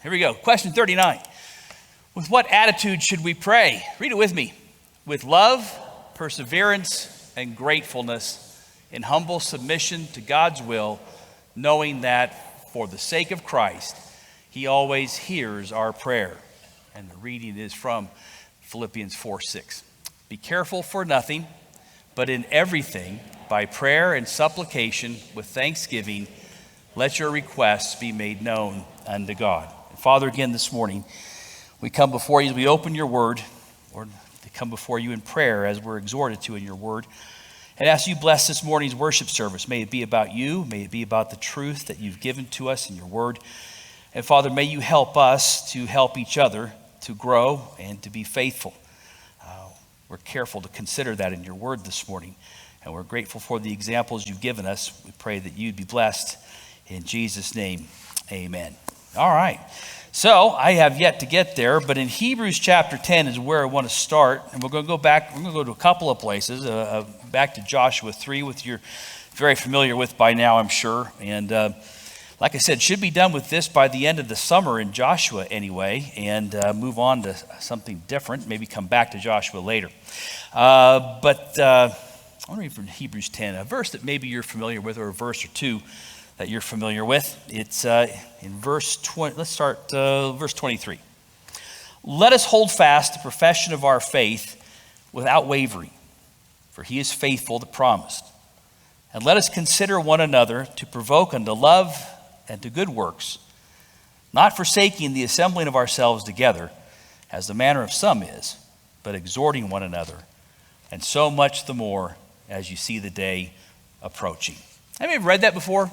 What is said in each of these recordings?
Here we go. Question 39. With what attitude should we pray? Read it with me. With love, perseverance, and gratefulness, in humble submission to God's will, knowing that for the sake of Christ, He always hears our prayer. And the reading is from Philippians 4:6. Be careful for nothing, but in everything, by prayer and supplication, with thanksgiving, let your requests be made known unto God. And Father, again this morning, we come before you as we open your word, Lord, to come before you in prayer as we're exhorted to in your word. And ask you bless this morning's worship service. May it be about you. May it be about the truth that you've given to us in your word. And Father, may you help us to help each other to grow and to be faithful. We're careful to consider that in your word this morning. And we're grateful for the examples you've given us. We pray that you'd be blessed. In Jesus' name, amen. All right. So I have yet to get there, but in Hebrews chapter 10 is where I want to start. And we're going to go back. We're going to go to a couple of places. Back to Joshua 3, which you're very familiar with by now, I'm sure. And like I said, should be done with this by the end of the summer in Joshua anyway, and move on to something different, maybe come back to Joshua later. But I want to read from Hebrews 10, a verse that maybe you're familiar with, or a verse or two that you're familiar with. It's in verse 20. Let's start verse 23. Let us hold fast the profession of our faith without wavering, for He is faithful that promised. And let us consider one another to provoke unto love and to good works, not forsaking the assembling of ourselves together, as the manner of some is, but exhorting one another, and so much the more as you see the day approaching. Have you ever read that before?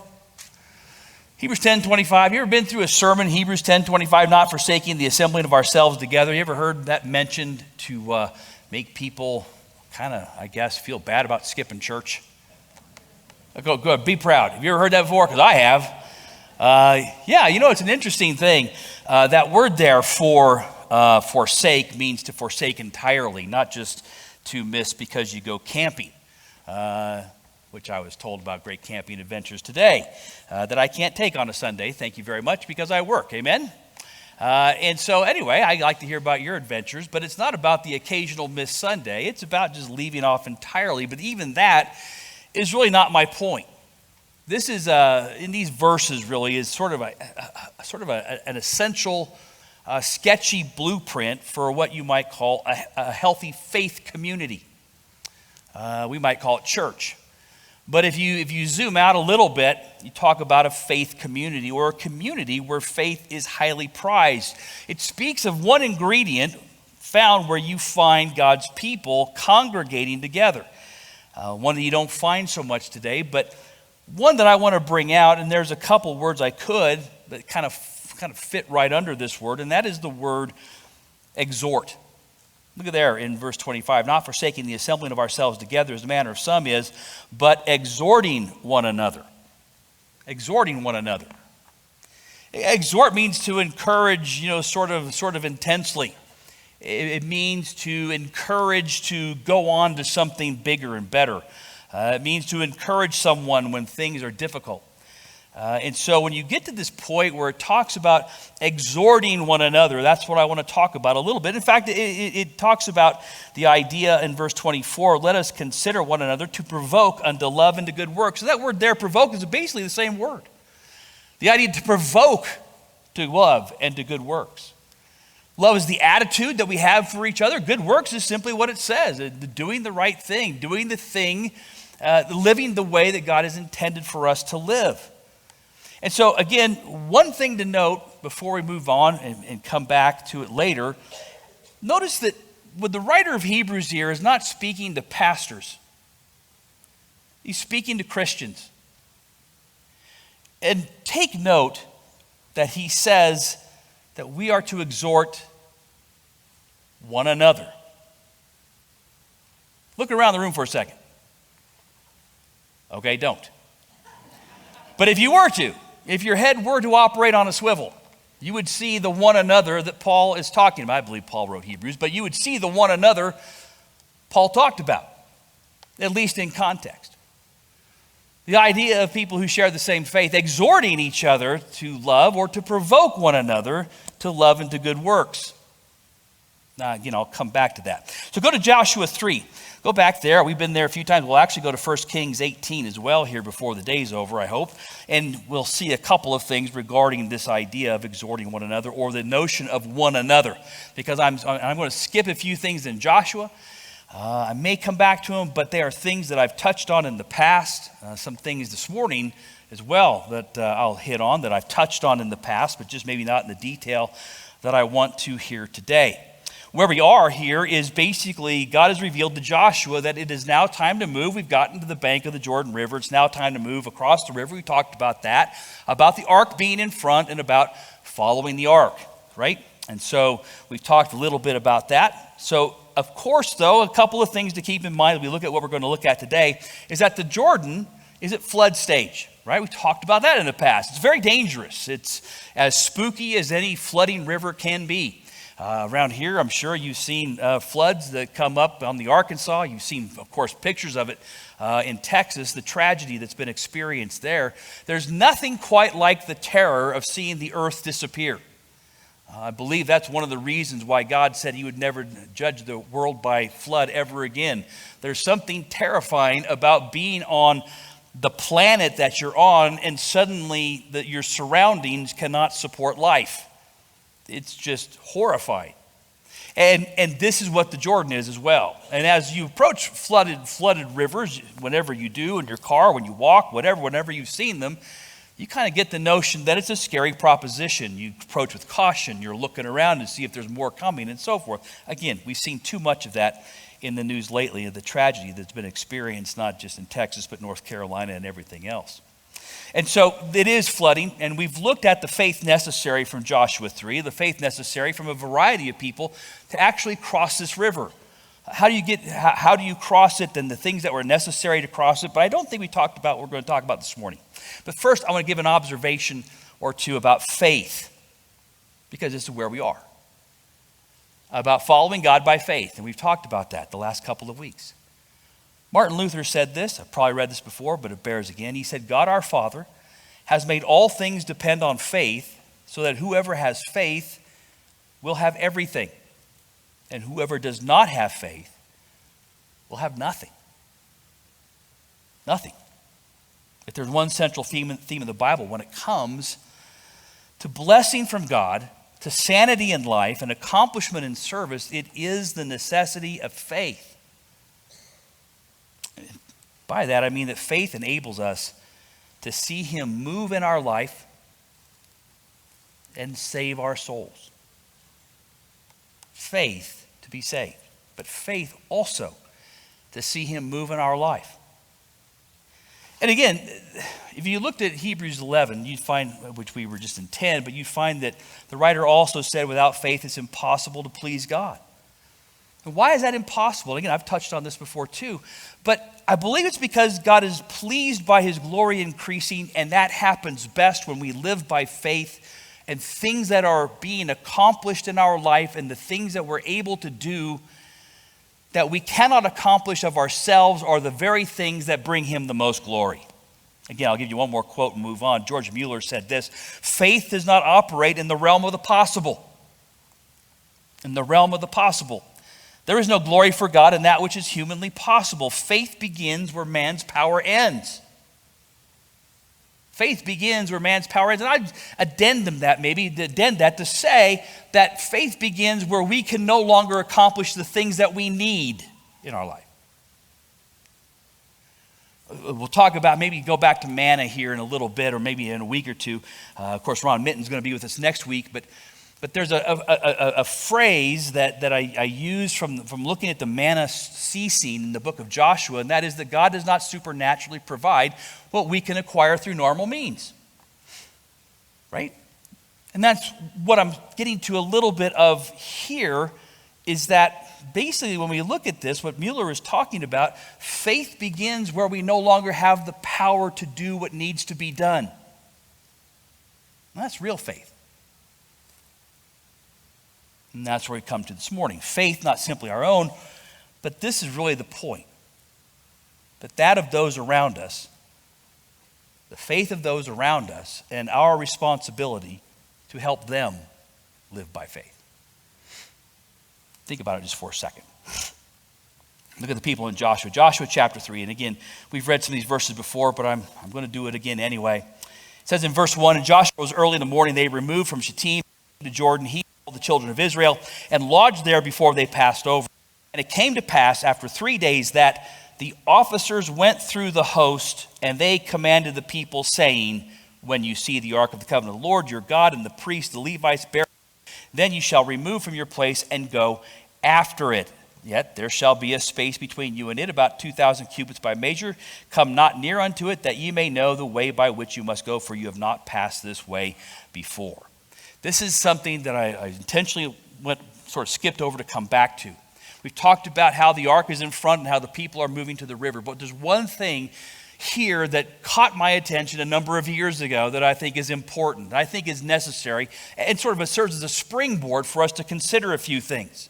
Hebrews 10:25. You ever been through a sermon, Hebrews 10:25, not forsaking the assembling of ourselves together? You ever heard that mentioned to make people kind of, I guess, feel bad about skipping church? Go, good, be proud. Have you ever heard that before? Because I have. Yeah, you know, it's an interesting thing. That word there for forsake means to forsake entirely, not just to miss because you go camping, which I was told about great camping adventures today that I can't take on a Sunday, thank you very much, because I work, amen? And so anyway, I like to hear about your adventures, but it's not about the occasional missed Sunday. It's about just leaving off entirely, but even that is really not my point. This is, in these verses really, is sort of an essential, sketchy blueprint for what you might call a healthy faith community. We might call it church. But if you zoom out a little bit, you talk about a faith community, or a community where faith is highly prized. It speaks of one ingredient found where you find God's people congregating together. One that you don't find so much today, but one that I want to bring out, and there's a couple words I could that kind of fit right under this word, and that is the word exhort. Look at there in verse 25, not forsaking the assembling of ourselves together as the manner of some is, but exhorting one another. Exhorting one another. Exhort means to encourage, sort of intensely. It means to encourage to go on to something bigger and better. It means to encourage someone when things are difficult. And so when you get to this point where it talks about exhorting one another, that's what I want to talk about a little bit. In fact, it talks about the idea in verse 24, let us consider one another to provoke unto love and to good works. So that word there, provoke, is basically the same word. The idea to provoke to love and to good works. Love is the attitude that we have for each other. Good works is simply what it says, doing the right thing, doing the thing, living the way that God has intended for us to live. And so again, one thing to note before we move on and come back to it later, notice that what the writer of Hebrews here is not speaking to pastors. He's speaking to Christians. And take note that he says that we are to exhort one another. Look around the room for a second. Okay, don't. But if you were to, if your head were to operate on a swivel, you would see the one another that Paul is talking about. I believe Paul wrote Hebrews, but you would see the one another Paul talked about, at least in context. The idea of people who share the same faith exhorting each other to love or to provoke one another to love and to good works. Now, I'll come back to that. So go to Joshua 3. Go back there. We've been there a few times. We'll actually go to 1 Kings 18 as well here before the day's over, I hope. And we'll see a couple of things regarding this idea of exhorting one another or the notion of one another. Because I'm going to skip a few things in Joshua. I may come back to them, but they are things that I've touched on in the past. Some things this morning as well that I'll hit on that I've touched on in the past, but just maybe not in the detail that I want to hear today. Where we are here is basically God has revealed to Joshua that it is now time to move. We've gotten to the bank of the Jordan River. It's now time to move across the river. We talked about that, about the ark being in front and about following the ark, right? And so we've talked a little bit about that. So, of course, though, a couple of things to keep in mind as we look at what we're going to look at today is that the Jordan is at flood stage, right? We talked about that in the past. It's very dangerous. It's as spooky as any flooding river can be. Around here, I'm sure you've seen floods that come up on the Arkansas. You've seen, of course, pictures of it in Texas, the tragedy that's been experienced there. There's nothing quite like the terror of seeing the earth disappear. I believe that's one of the reasons why God said he would never judge the world by flood ever again. There's something terrifying about being on the planet that you're on and suddenly your surroundings cannot support life. It's just horrifying. And this is what the Jordan is as well. And as you approach flooded rivers, whenever you do in your car, when you walk, whenever you've seen them, you kind of get the notion that it's a scary proposition. You approach with caution. You're looking around to see if there's more coming and so forth. Again, we've seen too much of that in the news lately, of the tragedy that's been experienced not just in Texas, but North Carolina and everything else. And so it is flooding, and we've looked at the faith necessary from Joshua 3, the faith necessary from a variety of people to actually cross this river. How do you cross it, and the things that were necessary to cross it? But I don't think we talked about what we're going to talk about this morning. But first, I want to give an observation or two about faith, because this is where we are. About following God by faith, and we've talked about that the last couple of weeks. Martin Luther said this, I've probably read this before, but it bears again. He said, God our Father has made all things depend on faith, so that whoever has faith will have everything. And whoever does not have faith will have nothing. Nothing. If there's one central theme of the Bible when it comes to blessing from God, to sanity in life, and accomplishment in service, it is the necessity of faith. By that, I mean that faith enables us to see him move in our life and save our souls. Faith to be saved, but faith also to see him move in our life. And again, if you looked at Hebrews 11, you'd find, which we were just in 10, but you'd find that the writer also said without faith it's impossible to please God. And why is that impossible? Again, I've touched on this before too, but I believe it's because God is pleased by his glory increasing, and that happens best when we live by faith, and things that are being accomplished in our life and the things that we're able to do that we cannot accomplish of ourselves are the very things that bring him the most glory. Again, I'll give you one more quote and move on. George Mueller said this: faith does not operate in the realm of the possible. In the realm of the possible. There is no glory for God in that which is humanly possible. Faith begins where man's power ends. Faith begins where man's power ends. And I'd addend that to say that faith begins where we can no longer accomplish the things that we need in our life. We'll talk about, maybe go back to manna here in a little bit, or maybe in a week or two. Of course, Ron Mitten's going to be with us next week, but there's a phrase that I use from looking at the manna ceasing in the book of Joshua, and that is that God does not supernaturally provide what we can acquire through normal means. Right? And that's what I'm getting to a little bit of here, is that basically when we look at this, what Mueller is talking about, faith begins where we no longer have the power to do what needs to be done. And that's real faith. And that's where we come to this morning. Faith, not simply our own, but this is really the point. But that of those around us the faith of those around us, and our responsibility to help them live by faith. Think about it just for a second. Look at the people in Joshua. Joshua chapter 3. And again, we've read some of these verses before, but I'm going to do it again anyway. It says in verse 1, and Joshua was early in the morning. They removed from Shittim to Jordan, he and the children of Israel, and lodged there before they passed over. And it came to pass after 3 days that the officers went through the host, and they commanded the people, saying, when you see the ark of the covenant of the Lord your God and the priests, the Levites, bear it, then you shall remove from your place and go after it. Yet there shall be a space between you and it, about 2,000 cubits by measure. Come not near unto it, that ye may know the way by which you must go, for you have not passed this way before. This is something that I intentionally skipped over to come back to. We've talked about how the ark is in front and how the people are moving to the river. But there's one thing here that caught my attention a number of years ago that I think is important, I think is necessary, and sort of serves as a springboard for us to consider a few things.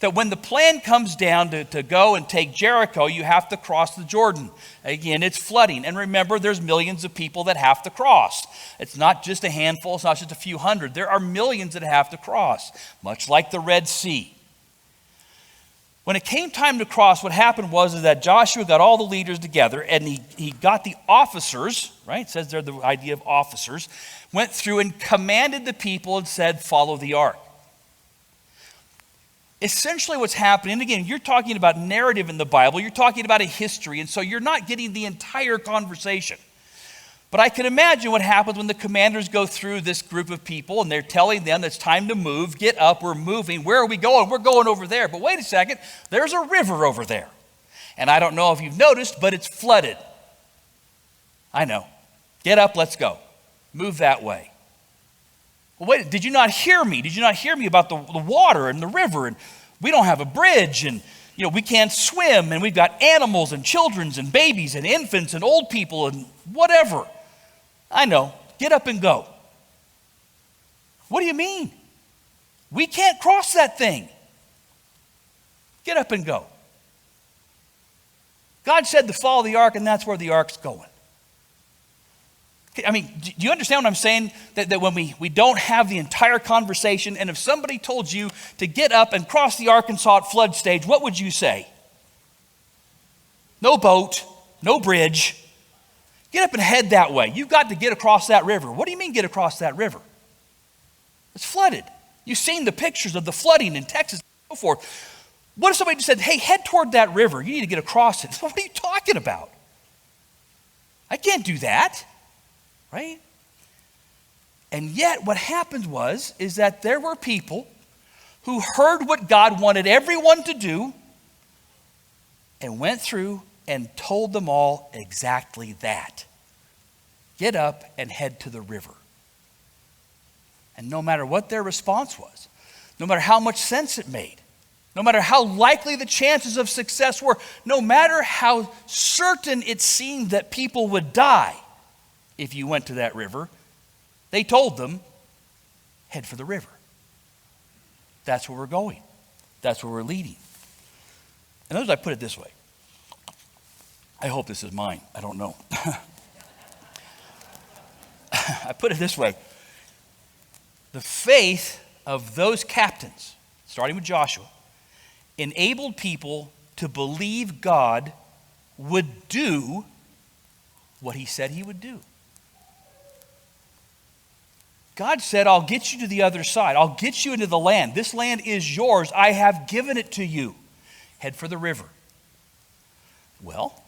That when the plan comes down to go and take Jericho, you have to cross the Jordan. Again, it's flooding. And remember, there's millions of people that have to cross. It's not just a handful, it's not just a few hundred. There are millions that have to cross, much like the Red Sea. When it came time to cross, what happened was that Joshua got all the leaders together, and he got the officers, right? It says there the idea of officers, went through and commanded the people and said, follow the ark. Essentially what's happening, and again, you're talking about narrative in the Bible, you're talking about a history, and so you're not getting the entire conversation. But I can imagine what happens when the commanders go through this group of people and they're telling them it's time to move, get up, we're moving. Where are we going? We're going over there. But wait a second, there's a river over there. And I don't know if you've noticed, but it's flooded. I know. Get up, let's go. Move that way. Well, wait, did you not hear me? Did you not hear me about the water and the river? And we don't have a bridge, and we can't swim, and we've got animals and children and babies and infants and old people and whatever. I know. Get up and go. What do you mean? We can't cross that thing. Get up and go. God said to follow the ark, and that's where the ark's going. I mean, do you understand what I'm saying? That when we don't have the entire conversation, and if somebody told you to get up and cross the Arkansas at flood stage, what would you say? No boat, no bridge. Get up and head that way. You've got to get across that river. What do you mean get across that river? It's flooded. You've seen the pictures of the flooding in Texas and so forth. What if somebody just said, hey, head toward that river. You need to get across it. What are you talking about? I can't do that. Right? And yet what happened is that there were people who heard what God wanted everyone to do and went through and told them all exactly that. Get up and head to the river. And no matter what their response was, no matter how much sense it made, no matter how likely the chances of success were, no matter how certain it seemed that people would die if you went to that river, they told them, head for the river. That's where we're going. That's where we're leading. And notice I put it this way. I hope this is mine. I don't know. I put it this way. The faith of those captains, starting with Joshua, enabled people to believe God would do what he said he would do. God said, I'll get you to the other side. I'll get you into the land. This land is yours. I have given it to you. Head for the river. Well,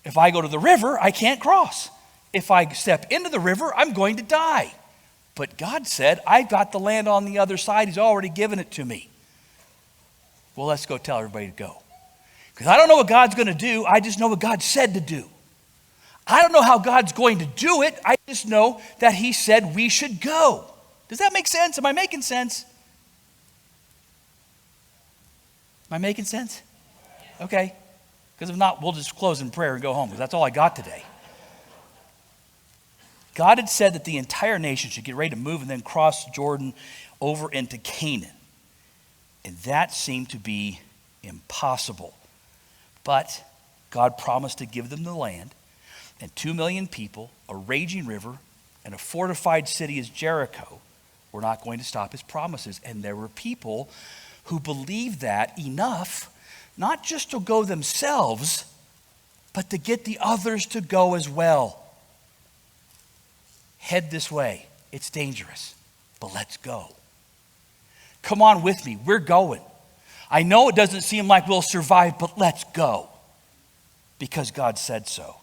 if I go to the river, I can't cross. If I step into the river, I'm going to die. But God said, I've got the land on the other side. He's already given it to me. Well, let's go tell everybody to go. Because I don't know what God's going to do. I just know what God said to do. I don't know how God's going to do it. I just know that he said we should go. Does that make sense? Am I making sense? Am I making sense? Okay. Because if not, we'll just close in prayer and go home, because that's all I got today. God had said that the entire nation should get ready to move and then cross Jordan over into Canaan. And that seemed to be impossible. But God promised to give them the land. and 2 million people, a raging river, and a fortified city as Jericho were not going to stop his promises. And there were people who believed that enough, not just to go themselves, but to get the others to go as well. Head this way. It's dangerous, but let's go. Come on with me. We're going. I know it doesn't seem like we'll survive, but let's go because God said so.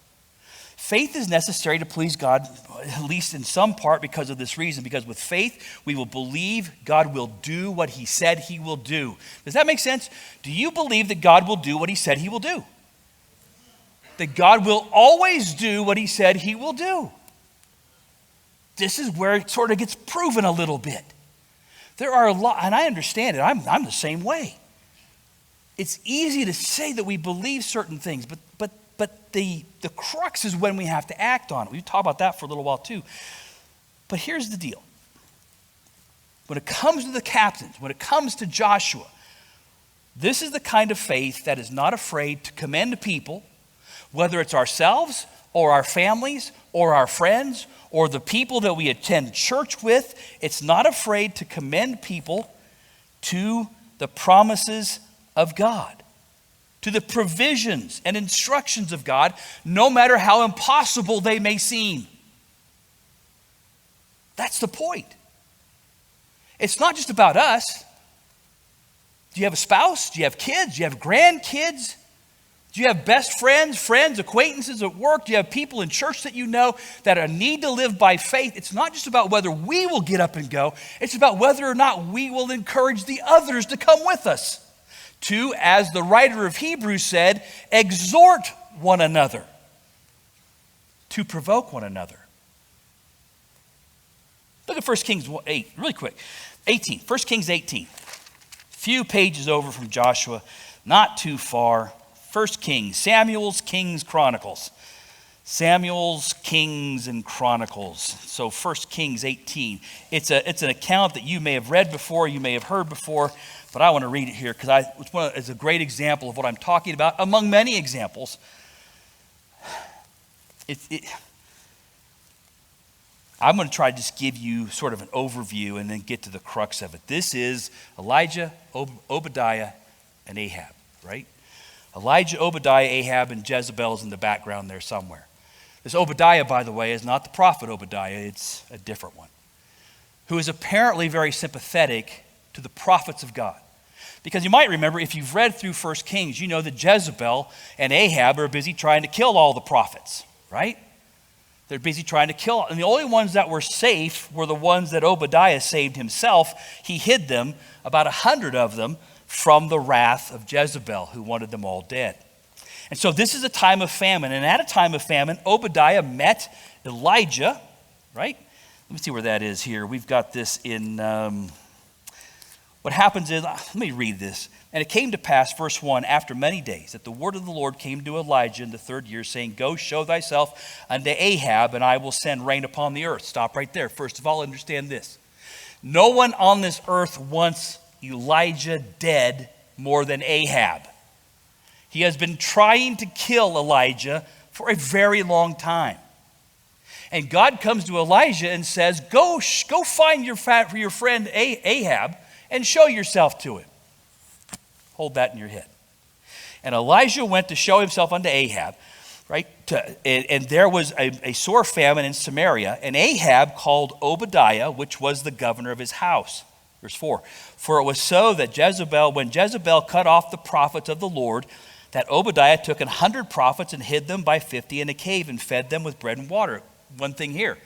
Faith is necessary to please God, at least in some part because of this reason, because with faith, we will believe God will do what he said he will do. Does that make sense? Do you believe that God will do what he said he will do? That God will always do what he said he will do. This is where it sort of gets proven a little bit. There are a lot, and I understand it. I'm the same way. It's easy to say that we believe certain things, but the crux is when we have to act on it. We've talked about that for a little while too. But here's the deal. When it comes to the captains, when it comes to Joshua, this is the kind of faith that is not afraid to commend people, whether it's ourselves or our families or our friends or the people that we attend church with. It's not afraid to commend people to the promises of God, to the provisions and instructions of God, no matter how impossible they may seem. That's the point. It's not just about us. Do you have a spouse? Do you have kids? Do you have grandkids? Do you have best friends, acquaintances at work? Do you have people in church that you know that need to live by faith? It's not just about whether we will get up and go. It's about whether or not we will encourage the others to come with us. To, as the writer of Hebrews said, exhort one another, to provoke one another. Look at 1 Kings 8, really quick. 18, 1 Kings 18. Few pages over from Joshua, not too far. 1 Kings, Samuel's Kings Chronicles. Samuel's Kings and Chronicles. So 1 Kings 18. It's an account that you may have read before, you may have heard before, but I want to read it here because it's a great example of what I'm talking about, among many examples. I'm going to try to just give you sort of an overview and then get to the crux of it. This is Elijah, Obadiah, and Ahab, right? Elijah, Obadiah, Ahab, and Jezebel's in the background there somewhere. This Obadiah, by the way, is not the prophet Obadiah. It's a different one, who is apparently very sympathetic to the prophets of God. Because you might remember, if you've read through 1 Kings, you know that Jezebel and Ahab are busy trying to kill all the prophets, right? They're busy trying to kill. And the only ones that were safe were the ones that Obadiah saved himself. He hid them, about 100 of them, from the wrath of Jezebel, who wanted them all dead. And so this is a time of famine. And at a time of famine, Obadiah met Elijah, right? Let me see where that is here. We've got this in... What happens is, let me read this. And it came to pass, verse 1, after many days, that the word of the Lord came to Elijah in the 3rd year, saying, go show thyself unto Ahab, and I will send rain upon the earth. Stop right there. First of all, understand this. No one on this earth wants Elijah dead more than Ahab. He has been trying to kill Elijah for a very long time. And God comes to Elijah and says, go find your friend Ahab, and show yourself to him. Hold that in your head. And Elijah went to show himself unto Ahab, right? And there was a sore famine in Samaria, and Ahab called Obadiah, which was the governor of his house. Verse 4, for it was so that when Jezebel cut off the prophets of the Lord, that Obadiah took 100 prophets and hid them by 50 in a cave and fed them with bread and water. One thing here.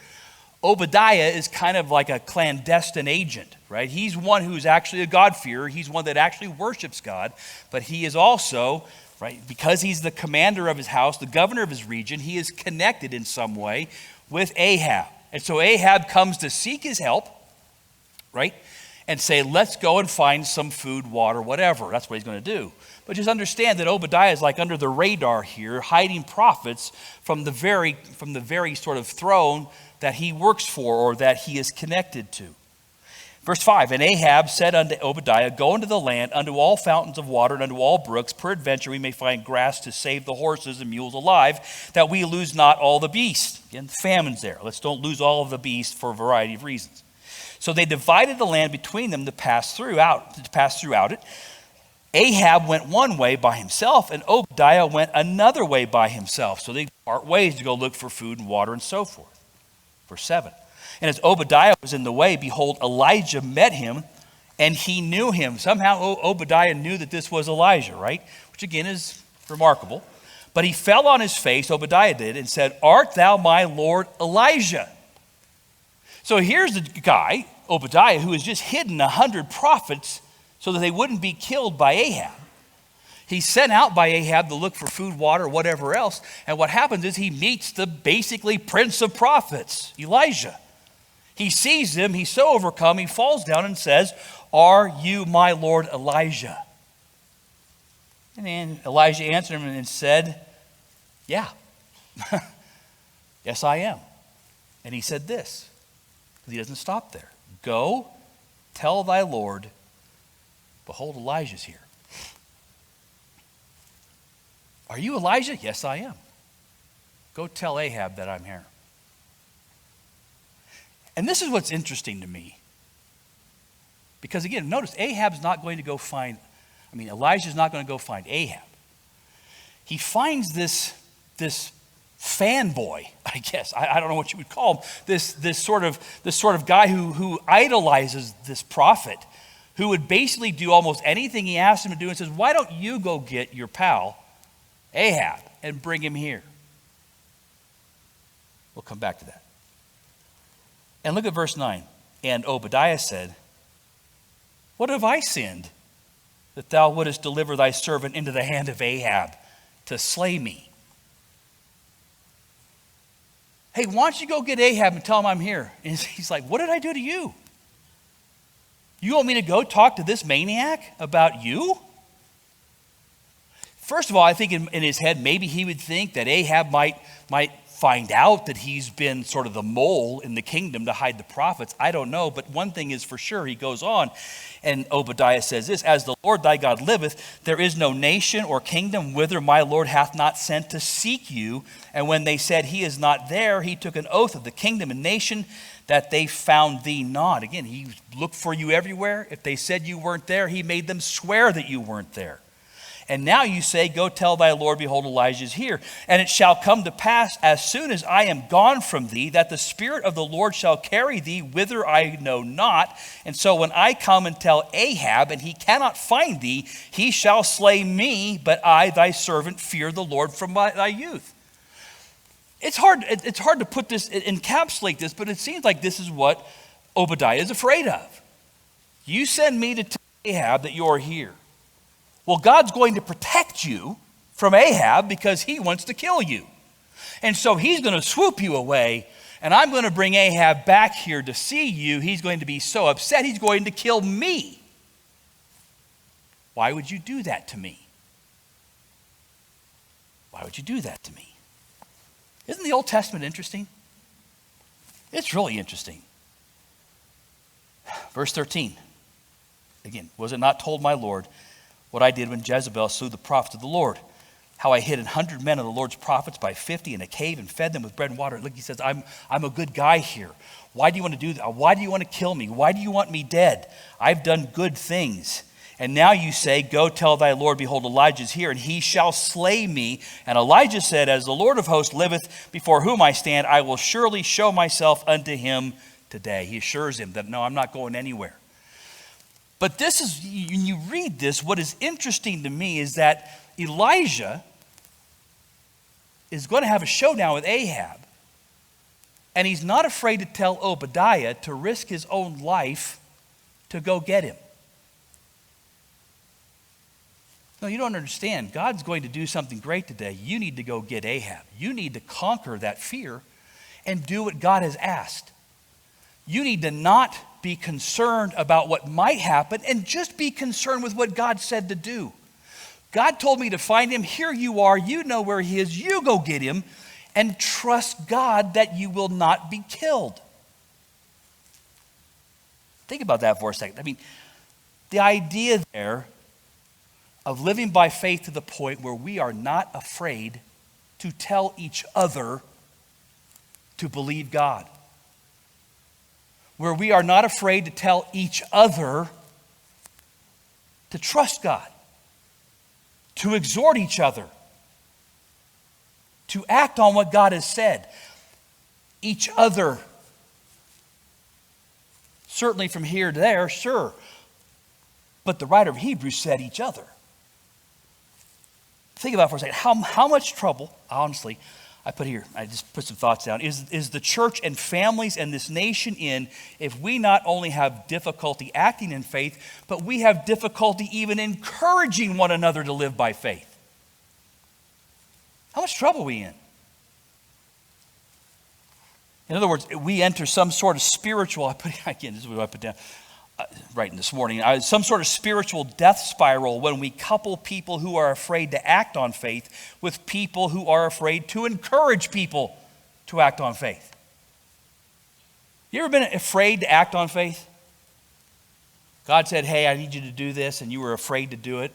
Obadiah is kind of like a clandestine agent, right? He's one who's actually a God-fearer. He's one that actually worships God. But he is also, right, because he's the commander of his house, the governor of his region, he is connected in some way with Ahab. And so Ahab comes to seek his help, right? And say, let's go and find some food, water, whatever. That's what he's going to do. But just understand that Obadiah is like under the radar here, hiding prophets from the very sort of throne that he works for or that he is connected to. Verse 5, and Ahab said unto Obadiah, go into the land, unto all fountains of water, and unto all brooks, peradventure we may find grass to save the horses and mules alive, that we lose not all the beasts. Again, the famine's there. Let's don't lose all of the beasts for a variety of reasons. So they divided the land between them to pass throughout it. Ahab went one way by himself, and Obadiah went another way by himself. So they part ways to go look for food and water and so forth. Verse 7. And as Obadiah was in the way, behold, Elijah met him, and he knew him. Somehow Obadiah knew that this was Elijah, right? Which again is remarkable. But he fell on his face, Obadiah did, and said, art thou my Lord Elijah? So here's the guy, Obadiah, who has just hidden 100 prophets so that they wouldn't be killed by Ahab. He's sent out by Ahab to look for food, water, whatever else. And what happens is he meets the basically prince of prophets, Elijah. He sees him, he's so overcome, he falls down and says, are you my Lord Elijah? And then Elijah answered him and said, yeah, yes I am. And he said this, because he doesn't stop there. Go, tell thy Lord, behold, Elijah's here. Are you Elijah? Yes, I am. Go tell Ahab that I'm here. And this is what's interesting to me. Because again, notice Ahab's not going to go find, Elijah's not going to go find Ahab. He finds this fanboy, I guess. I don't know what you would call him. This sort of guy who idolizes this prophet, who would basically do almost anything he asks him to do, and says, why don't you go get your pal Ahab and bring him here? We'll come back to that. And look at verse 9. And Obadiah said, what have I sinned, that thou wouldest deliver thy servant into the hand of Ahab to slay me? Hey, why don't you go get Ahab and tell him I'm here? And he's like, what did I do to you? You want me to go talk to this maniac about you? First of all, I think in his head, maybe he would think that Ahab might find out that he's been sort of the mole in the kingdom to hide the prophets. I don't know, but one thing is for sure. He goes on, and Obadiah says this, as the Lord thy God liveth, there is no nation or kingdom whither my Lord hath not sent to seek you. And when they said he is not there, he took an oath of the kingdom and nation that they found thee not. Again, he looked for you everywhere. If they said you weren't there, he made them swear that you weren't there. And now you say, go tell thy Lord, behold, Elijah is here. And it shall come to pass, as soon as I am gone from thee, that the Spirit of the Lord shall carry thee whither I know not. And so when I come and tell Ahab, and he cannot find thee, he shall slay me, but I, thy servant, fear the Lord from thy youth. It's hard to put this, encapsulate this, but it seems like this is what Obadiah is afraid of. You send me to tell Ahab that you're here. Well, God's going to protect you from Ahab because he wants to kill you. And so he's going to swoop you away, and I'm going to bring Ahab back here to see you. He's going to be so upset, he's going to kill me. Why would you do that to me? Why would you do that to me? Isn't the Old Testament interesting? It's really interesting. Verse 13. Again, was it not told my Lord what I did when Jezebel slew the prophets of the Lord? How I hid 100 men of the Lord's prophets by 50 in a cave and fed them with bread and water. Look, he says, I'm a good guy here. Why do you want to do that? Why do you want to kill me? Why do you want me dead? I've done good things. And now you say, go tell thy Lord, behold, Elijah is here, and he shall slay me. And Elijah said, as the Lord of hosts liveth, before whom I stand, I will surely show myself unto him today. He assures him that, no, I'm not going anywhere. But this is, when you read this, what is interesting to me is that Elijah is going to have a showdown with Ahab. And he's not afraid to tell Obadiah to risk his own life to go get him. No, you don't understand. God's going to do something great today. You need to go get Ahab. You need to conquer that fear and do what God has asked. You need to not be concerned about what might happen and just be concerned with what God said to do. God told me to find him. Here you are. You know where he is. You go get him and trust God that you will not be killed. Think about that for a second. I mean, the idea there of living by faith to the point where we are not afraid to tell each other to believe God. Where we are not afraid to tell each other to trust God, to exhort each other, to act on what God has said. Each other. Certainly from here to there, sure. But the writer of Hebrews said each other. Think about it for a second. How much trouble, honestly, I just put some thoughts down, is the church and families and this nation in if we not only have difficulty acting in faith, but we have difficulty even encouraging one another to live by faith? How much trouble are we in? In other words, we enter some sort of spiritual, this is what I put down, writing this morning, some sort of spiritual death spiral when we couple people who are afraid to act on faith with people who are afraid to encourage people to act on faith. You ever been afraid to act on faith? God said, hey, I need you to do this, and you were afraid to do it.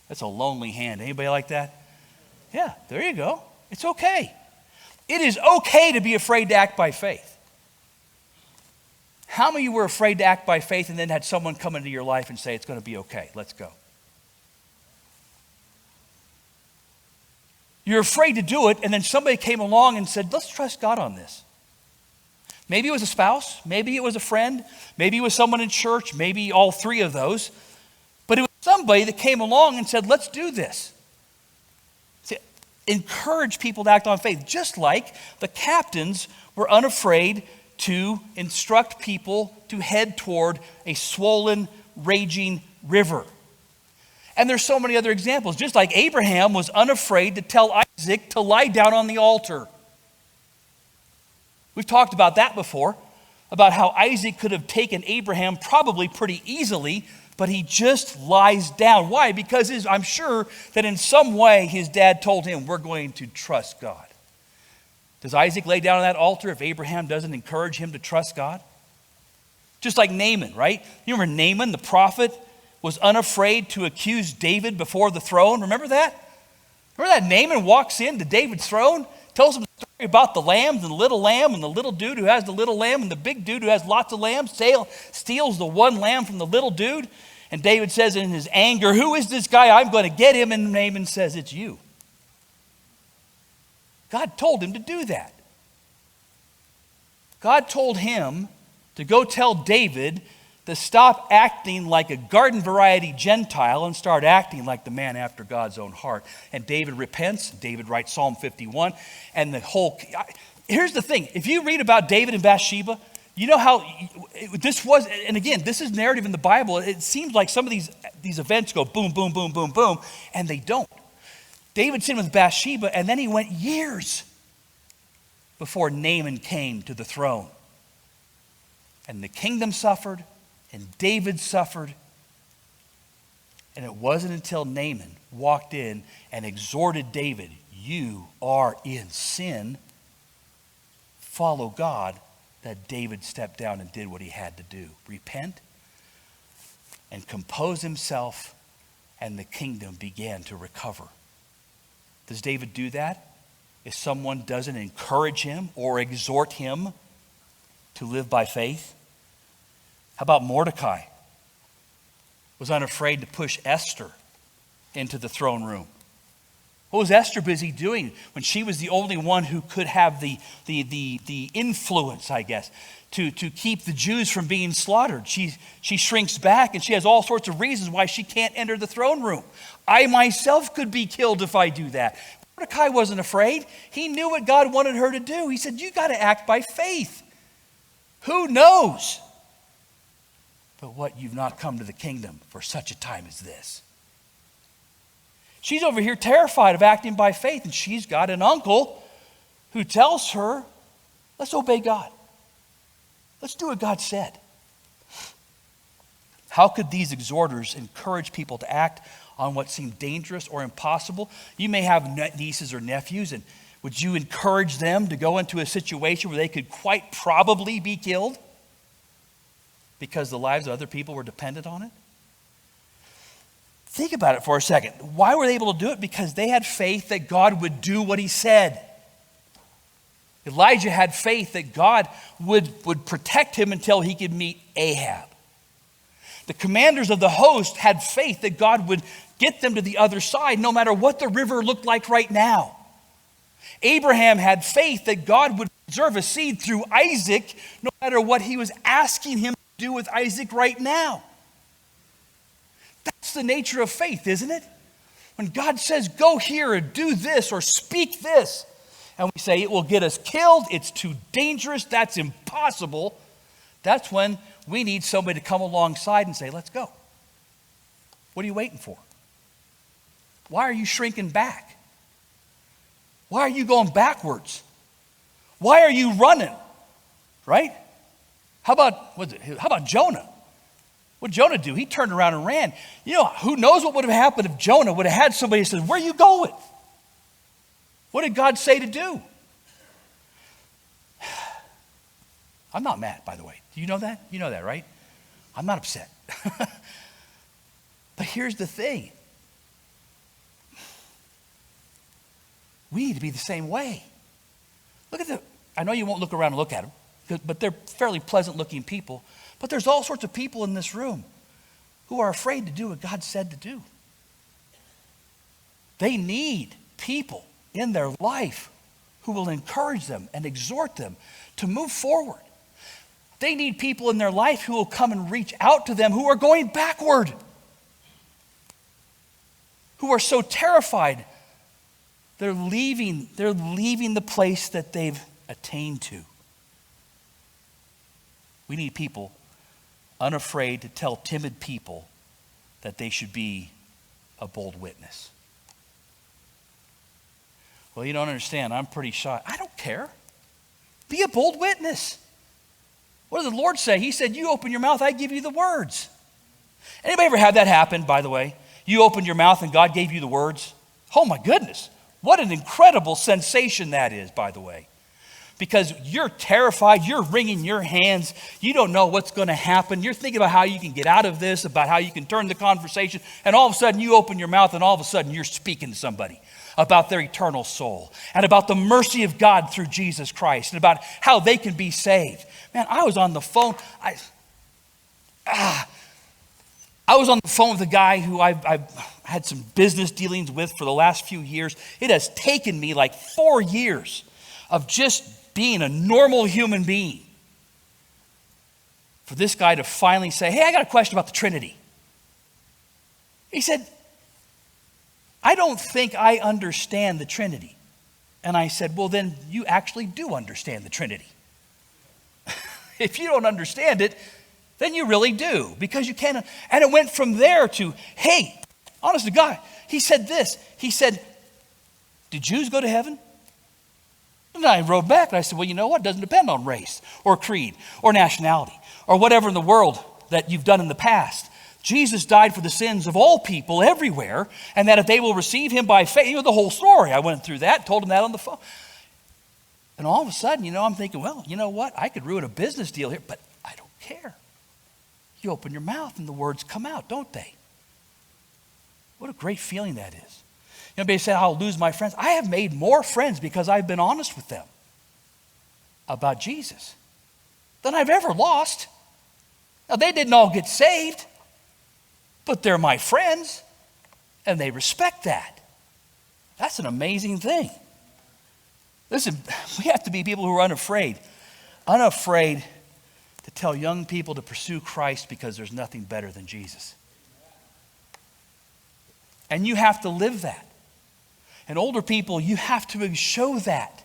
That's a lonely hand. Anybody like that? Yeah, there you go. It's okay. It is okay to be afraid to act by faith. How many of you were afraid to act by faith and then had someone come into your life and say, it's going to be okay, let's go? You're afraid to do it, and then somebody came along and said, let's trust God on this. Maybe it was a spouse, maybe it was a friend, maybe it was someone in church, maybe all three of those. But it was somebody that came along and said, let's do this. See, encourage people to act on faith, just like the captains were unafraid to instruct people to head toward a swollen, raging river. And there's so many other examples. Just like Abraham was unafraid to tell Isaac to lie down on the altar. We've talked about that before, about how Isaac could have taken Abraham probably pretty easily, but he just lies down. Why? Because I'm sure that in some way his dad told him, we're going to trust God. Does Isaac lay down on that altar if Abraham doesn't encourage him to trust God? Just like Naaman, right? You remember Naaman, the prophet, was unafraid to accuse David before the throne. Remember that? Remember that Naaman walks into David's throne, tells him the story about the lambs and the little lamb and the little dude who has the little lamb and the big dude who has lots of lambs, steals the one lamb from the little dude. And David says in his anger, who is this guy? I'm going to get him. And Naaman says, it's you. God told him to do that. God told him to go tell David to stop acting like a garden variety Gentile and start acting like the man after God's own heart. And David repents. David writes Psalm 51. And here's the thing. If you read about David and Bathsheba, you know how this was, and again, this is narrative in the Bible. It seems like some of these events go boom, boom, boom, boom, boom, and they don't. David sinned with Bathsheba, and then he went years before Naaman came to the throne. And the kingdom suffered, and David suffered. And it wasn't until Naaman walked in and exhorted David, you are in sin, follow God, that David stepped down and did what he had to do. Repent and compose himself, and the kingdom began to recover. Does David do that? If someone doesn't encourage him or exhort him to live by faith? How about Mordecai? Was unafraid to push Esther into the throne room. What was Esther busy doing when she was the only one who could have the influence, I guess, to keep the Jews from being slaughtered? She shrinks back, and she has all sorts of reasons why she can't enter the throne room. I myself could be killed if I do that. Mordecai wasn't afraid. He knew what God wanted her to do. He said, you got to act by faith. Who knows but what you've not come to the kingdom for such a time as this? She's over here terrified of acting by faith, and she's got an uncle who tells her, let's obey God. Let's do what God said. How could these exhorters encourage people to act on what seemed dangerous or impossible? You may have nieces or nephews, and would you encourage them to go into a situation where they could quite probably be killed? because the lives of other people were dependent on it? Think about it for a second. Why were they able to do it? Because they had faith that God would do what he said. Elijah had faith that God would protect him until he could meet Ahab. The commanders of the host had faith that God would get them to the other side no matter what the river looked like right now. Abraham had faith that God would preserve a seed through Isaac no matter what he was asking him to do with Isaac right now. That's the nature of faith, isn't it? When God says, go here and do this or speak this, and we say it will get us killed, it's too dangerous, that's impossible, that's when we need somebody to come alongside and say, let's go. What are you waiting for? Why are you shrinking back? Why are you going backwards? Why are you running? Right? How about Jonah? What did Jonah do? He turned around and ran. You know, who knows what would have happened if Jonah would have had somebody who said, where are you going? What did God say to do? I'm not mad, by the way. Do you know that? You know that, right? I'm not upset. But here's the thing. We need to be the same way. Look at I know you won't look around and look at them, but they're fairly pleasant looking people. But there's all sorts of people in this room who are afraid to do what God said to do. They need people in their life who will encourage them and exhort them to move forward. They need people in their life who will come and reach out to them who are going backward, who are so terrified they're leaving the place that they've attained to. We need people unafraid to tell timid people that they should be a bold witness. Well, you don't understand. I'm pretty shy. I don't care. Be a bold witness. What did the Lord say? He said, you open your mouth, I give you the words. Anybody ever had that happen, by the way? You opened your mouth and God gave you the words? Oh my goodness. What an incredible sensation that is, by the way. Because you're terrified, you're wringing your hands, you don't know what's going to happen. You're thinking about how you can get out of this, about how you can turn the conversation, and all of a sudden you open your mouth and all of a sudden you're speaking to somebody about their eternal soul and about the mercy of God through Jesus Christ and about how they can be saved. Man, I was on the phone. I was on the phone with a guy who I've had some business dealings with for the last few years. It has taken me like 4 years of just being a normal human being for this guy to finally say, hey, I got a question about the Trinity. He said, I don't think I understand the Trinity. And I said, well, then you actually do understand the Trinity. If you don't understand it, then you really do, because you can't. And it went from there to, hey, honest to God, he said this. He said, did Jews go to heaven? And I wrote back and I said, well, you know what? It doesn't depend on race or creed or nationality or whatever in the world that you've done in the past. Jesus died for the sins of all people everywhere, and that if they will receive him by faith, you know the whole story. I went through that, told him that on the phone. And all of a sudden, I'm thinking, well, you know what? I could ruin a business deal here, but I don't care. You open your mouth and the words come out, don't they? What a great feeling that is. They say, I'll lose my friends. I have made more friends because I've been honest with them about Jesus than I've ever lost. Now, they didn't all get saved, but they're my friends, and they respect that. That's an amazing thing. Listen, we have to be people who are unafraid to tell young people to pursue Christ because there's nothing better than Jesus. And you have to live that. And older people, you have to show that.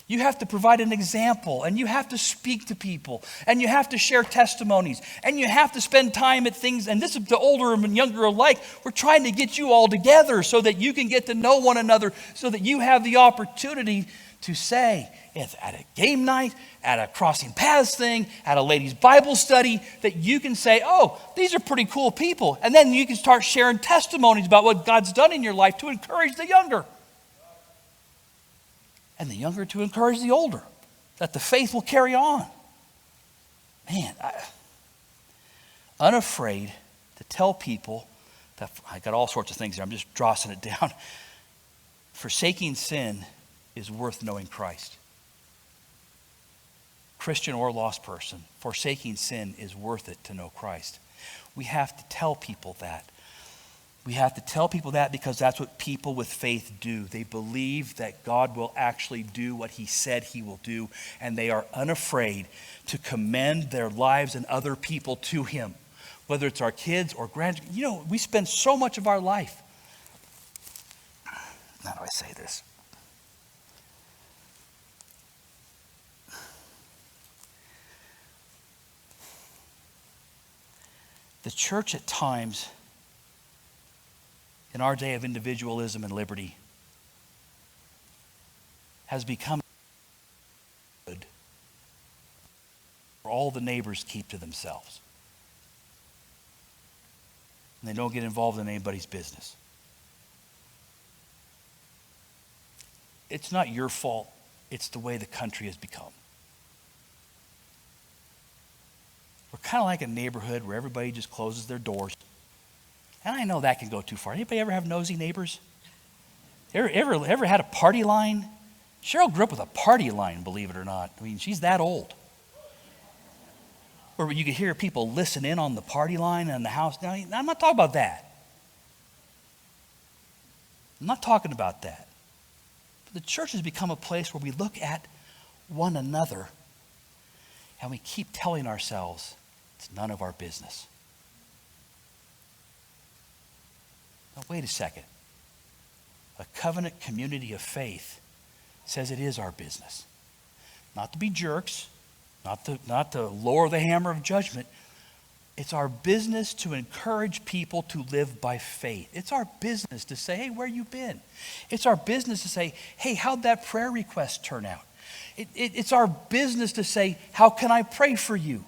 You have to provide an example, and you have to speak to people, and you have to share testimonies, and you have to spend time at things. And this is to older and younger alike. We're trying to get you all together so that you can get to know one another, so that you have the opportunity to say, if at a game night, at a crossing paths thing, at a ladies' Bible study, that you can say, oh, these are pretty cool people. And then you can start sharing testimonies about what God's done in your life to encourage the younger. And the younger to encourage the older, that the faith will carry on. Man, unafraid to tell people that, I got all sorts of things here, I'm just drossing it down. Forsaking sin is worth knowing Christ. Christian or lost person, forsaking sin is worth it to know Christ. We have to tell people that. We have to tell people that because that's what people with faith do. They believe that God will actually do what he said he will do, and they are unafraid to commend their lives and other people to him, whether it's our kids or grandchildren. You know, we spend so much of our life. How do I say this? The church at times, in our day of individualism and liberty, has become good where all the neighbors keep to themselves. And they don't get involved in anybody's business. It's not your fault. It's the way the country has become. We're kind of like a neighborhood where everybody just closes their doors. And I know that can go too far. Anybody ever have nosy neighbors? Ever had a party line? Cheryl grew up with a party line, believe it or not. I mean, she's that old. Where you could hear people listen in on the party line and the house. Now, I'm not talking about that. I'm not talking about that. But the church has become a place where we look at one another and we keep telling ourselves, it's none of our business. Now, wait a second. A covenant community of faith says it is our business. Not to be jerks, not to lower the hammer of judgment. It's our business to encourage people to live by faith. It's our business to say, hey, where you been? It's our business to say, hey, how'd that prayer request turn out? It's our business to say, how can I pray for you?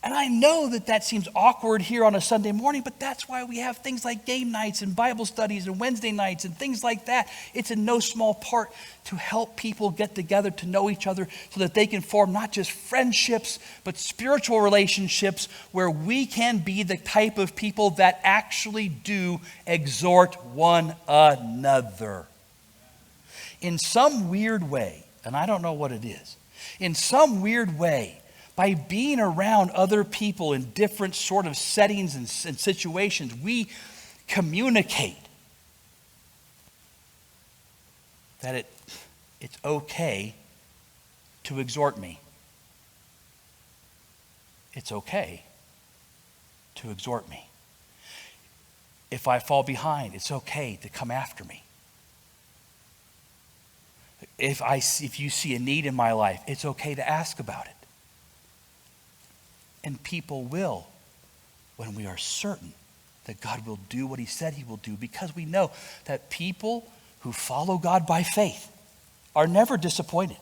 And I know that seems awkward here on a Sunday morning, but that's why we have things like game nights and Bible studies and Wednesday nights and things like that. It's in no small part to help people get together to know each other so that they can form not just friendships, but spiritual relationships where we can be the type of people that actually do exhort one another. In some weird way, and I don't know what it is, in some weird way, by being around other people in different sort of settings and situations, we communicate that it's okay to exhort me. It's okay to exhort me. If I fall behind, it's okay to come after me. If you see a need in my life, it's okay to ask about it. And people will when we are certain that God will do what he said he will do, because we know that people who follow God by faith are never disappointed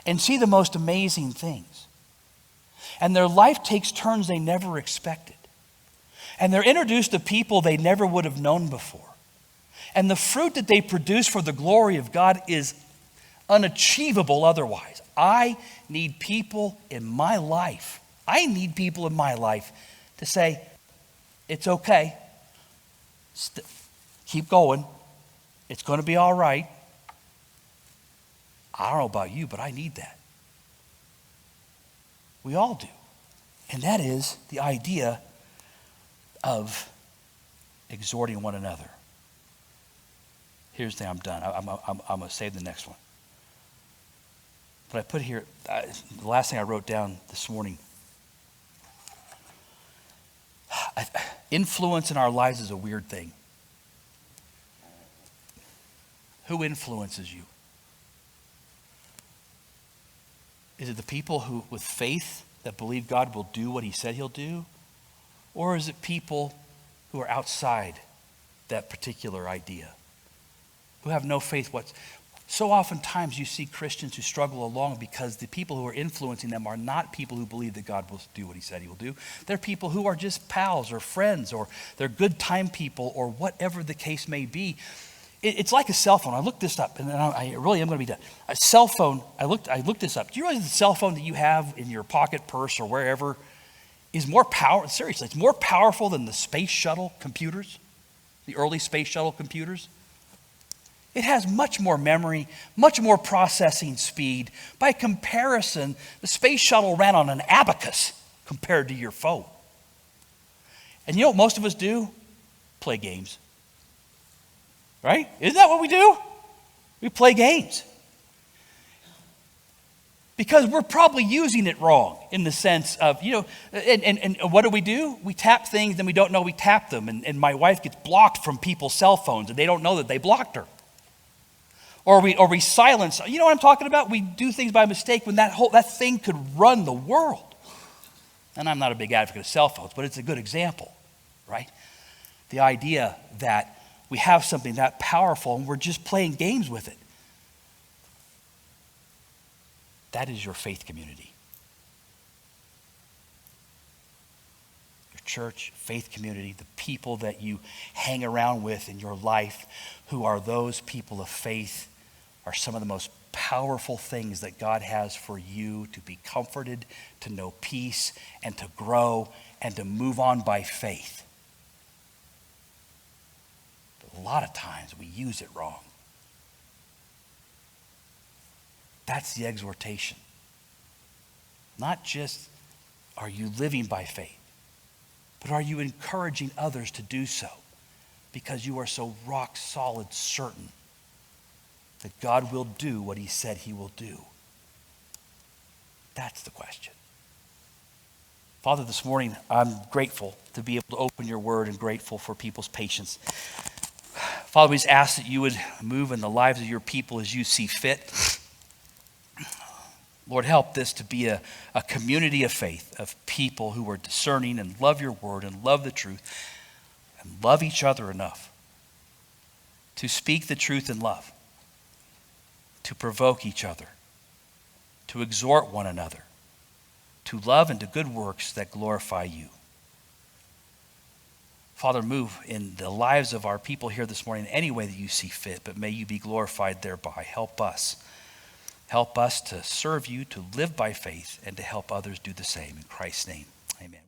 and see the most amazing things. And their life takes turns they never expected. And they're introduced to people they never would have known before. And the fruit that they produce for the glory of God is unachievable otherwise. I need people in my life. I need people in my life to say, it's okay. Keep going. It's going to be all right. I don't know about you, but I need that. We all do. And that is the idea of exhorting one another. Here's the thing, I'm done. I'm going to save the next one. But I put here, the last thing I wrote down this morning. Influence in our lives is a weird thing. Who influences you? Is it the people who, with faith, that believe God will do what he said he'll do? Or is it people who are outside that particular idea, who have no faith whatsoever? So oftentimes you see Christians who struggle along because the people who are influencing them are not people who believe that God will do what he said he will do. They're people who are just pals or friends, or they're good time people, or whatever the case may be. It's like a cell phone. I looked this up, and I really am going to be done. A cell phone, I looked this up. Do you realize the cell phone that you have in your pocket, purse, or wherever, is more powerful. Seriously, it's more powerful than the space shuttle computers, the early space shuttle computers. It has much more memory, much more processing speed. By comparison, the space shuttle ran on an abacus compared to your phone. And you know what most of us do? Play games. Right? Isn't that what we do? We play games. Because we're probably using it wrong in the sense of, and what do? We tap things and we don't know we tapped them. And my wife gets blocked from people's cell phones and they don't know that they blocked her. Or we silence. You know what I'm talking about? We do things by mistake when that thing could run the world. And I'm not a big advocate of cell phones, but it's a good example, right? The idea that we have something that powerful and we're just playing games with it. That is your faith community. Your church, faith community, the people that you hang around with in your life who are those people of faith are some of the most powerful things that God has for you to be comforted, to know peace, and to grow, and to move on by faith. But a lot of times we use it wrong. That's the exhortation. Not just are you living by faith, but are you encouraging others to do so because you are so rock solid certain that God will do what he said he will do? That's the question. Father, this morning I'm grateful to be able to open your word and grateful for people's patience. Father, we just ask that you would move in the lives of your people as you see fit. Lord, help this to be a community of faith, of people who are discerning and love your word and love the truth and love each other enough to speak the truth in love, to provoke each other, to exhort one another, to love and to good works that glorify you. Father, move in the lives of our people here this morning in any way that you see fit, but may you be glorified thereby. Help us. Help us to serve you, to live by faith, and to help others do the same. In Christ's name, amen.